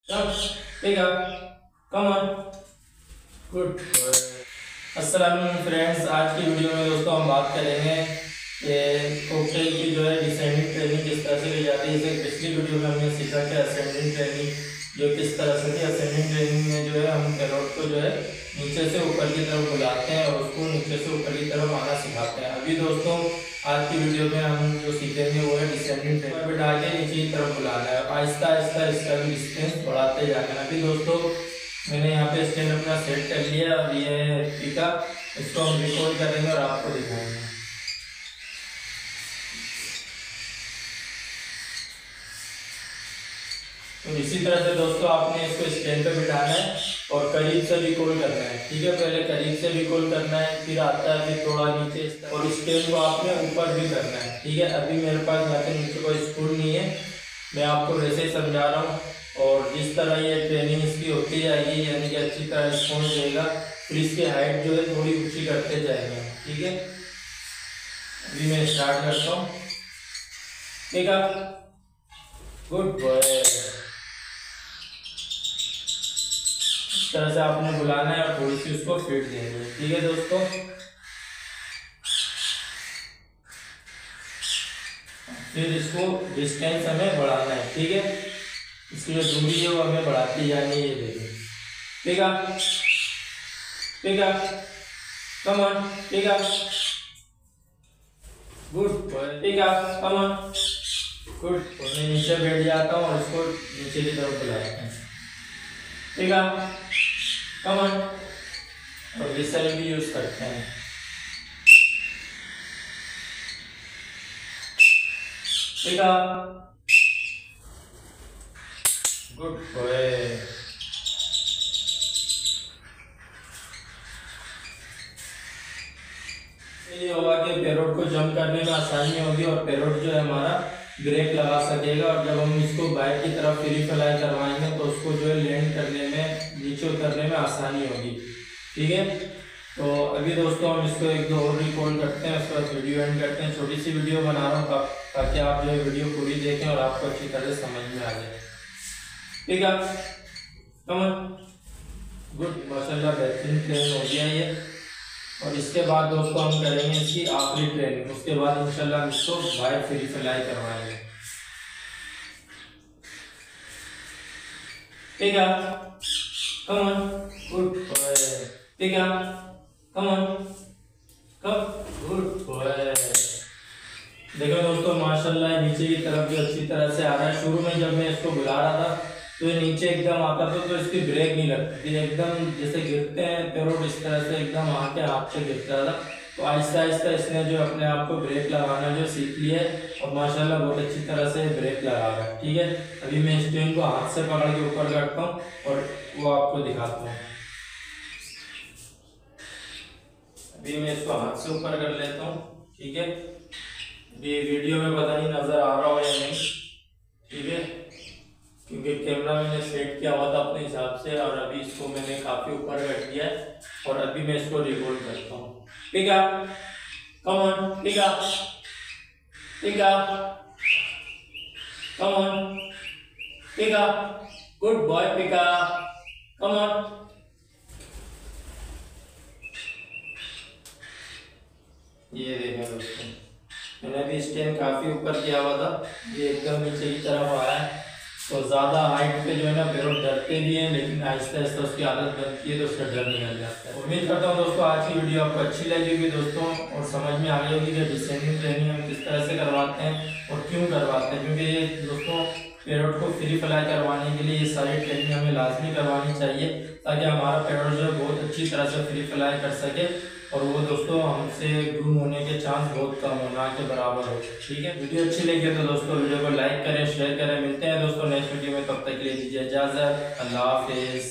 Come, pick up. Come on. Good. अस्सलाम friends, आज की वीडियो में दोस्तों हम बात करेंगे कि कॉकटेल की जो है डिसेंडिंग ट्रेनिंग किस तरह से की जाती है। जैसे पिछली वीडियो में हमने सीखा कि असेंडिंग ट्रेनिंग जो किस तरह से थी। असेंडिंग ट्रेनिंग में जो है हम कैरोट को जो है नीचे से ऊपर की तरफ बुलाते हैं और उसको नीचे से ऊपर की तरफ आना सिखाते हैं। अभी दोस्तों आज की वीडियो में हम जो सीखेंगे वो है डिसेंडिंग ट्रेनिंग। बिठा के नीचे की तरफ बुलाना है, आहिस्ता आहिस्ता इसका भी डिस्टेंस बढ़ाते जाना है। अभी दोस्तों मैंने यहाँ पे स्टैंड अपना सेट कर लिया और ये टीका, इसको हम रिकॉर्ड करेंगे और आपको दिखाएंगे। तो इसी तरह से दोस्तों आपने इसको स्टैंड पे बिठाना है और करीब से रिकॉल करना है। ठीक है, पहले करीब से रिकॉल करना है, फिर आता है फिर थोड़ा नीचे, और स्टैंड को आपने ऊपर भी करना है। ठीक है, अभी मेरे पास यहाँ पे नीचे कोई स्पून नहीं है, मैं आपको वैसे ही समझा रहा हूँ। और जिस तरह ये ट्रेनिंग इसकी होती जाएगी, यानी कि अच्छी तरह रिस्पॉन्स देगा, फिर इसकी हाइट जो है थोड़ी ऊंची करते जाएंगे। ठीक है, अभी मैं स्टार्ट करता हूँ। ठीक है, गुड बॉय। इस तरह से आपने बुलाना है और थोड़ी सी उसको फीड देनी है। ठीक है दोस्तों, फिर इसको डिस्टेंस हमें बढ़ाना है। ठीक है, इसकी जो दूरी है वो हमें बढ़ाती जानी है। ये देखिए, ठीक है, ठीक है, कम ऑन, ठीक है, गुड बॉय, ठीक है, कम ऑन, गुड। मैं नीचे बैठ जाता हूँ और इसको नीचे की तरफ बुलाता हूँ। ठीक है, कम ऑन। और विसल भी यूज करते हैं। ठीक है, गुड बॉय। ये होगा कि पैरोट को जंप करने में आसानी होगी और पैरोट जो है हमारा ब्रेक लगा सकेगा। और जब हम इसको बाइक की तरफ फ्री फ्लाई करवाएंगे तो उसको जो है लैंड करने में, नीचे उतरने में आसानी होगी। ठीक है, तो अभी दोस्तों हम इसको एक दो और रिकॉर्ड करते हैं, उसके बाद वीडियो एंड करते हैं। छोटी सी वीडियो बना रहा हूँ ताकि आप जो है वीडियो पूरी देखें और आपको अच्छी तरह समझ में आ जाए। ठीक है, कम ऑन, गुड, माशाल्लाह बेहतरीन ट्रेन हो गया ये। और इसके बाद दोस्तों हम करेंगे इसकी आखिरी ट्रेनिंग, उसके बाद इंशाल्लाह हम इसको बाइक फ्री फ्लाई करवाएंगे। ठीक है, कम ऑन, गुड बॉय, ठीक है, come on, come, good boy. देखो दोस्तों माशाल्लाह नीचे की तरफ भी अच्छी तरह से आ रहा है। शुरू में जब मैं इसको बुला रहा था तो ये नीचे एकदम आता था तो इसकी ब्रेक नहीं लगती थी, एकदम जैसे गिरते हैं पैरोट इस तरह से एकदम आके हाथ से गिरता था। तो आहिस्ता आहिस्ता इसने जो अपने आप को ब्रेक लगाना जो सीख लिया है और माशाल्लाह बहुत अच्छी तरह से ब्रेक लगा रहा है। ठीक है, अभी मैं स्टेन को हाथ से पकड़ के ऊपर करता हूँ और वो आपको दिखाता हूँ। अभी मैं इसको हाथ से ऊपर कर लेता हूँ। ठीक है, ये वीडियो में पता नहीं नजर आ रहा हो या नहीं। ठीक है, क्योंकि कैमरा मैंने सेट किया हुआ था अपने हिसाब से और अभी इसको मैंने काफी ऊपर कर दिया है और अभी मैं इसको रिकॉर्ड करता हूँ। ठीक है, कम ऑन, ठीक है, ठीक है, कम ऑन, ठीक है, good boy, Pika, come on. ये देखें दोस्तों, मैंने भी स्टैंड काफी ऊपर किया हुआ था, ये एकदम नीचे की तरफ आया है। तो ज़्यादा हाइट पे जो है ना पैरोट डरते भी हैं, लेकिन आहिस्ता आहिस्ता उसकी आदत बनती है तो उसका डर निकल जाता है। उम्मीद करता हूँ दोस्तों आज की वीडियो आपको अच्छी लगी होगी दोस्तों, और समझ में आ गई होगी कि डिसेंडिंग ट्रेनिंग हम किस तरह से करवाते हैं और क्यों करवाते हैं। क्योंकि ये दोस्तों पैरोट को फ्री फ्लाई करवाने के लिए ये सारी ट्रेनिंग हमें लाजमी करवानी चाहिए ताकि हमारा पैरोट जो है बहुत अच्छी तरह से फ्री फ्लाई कर सके और वो दोस्तों हमसे गुम होने के चांस बहुत कम होना के बराबर हो। ठीक है, वीडियो अच्छी लगी तो दोस्तों वीडियो को लाइक करें, शेयर करें। मिलते हैं दोस्तों नेक्स्ट वीडियो में, तब तक के लिए दीजिए इजाजत। अल्लाह हाफिज।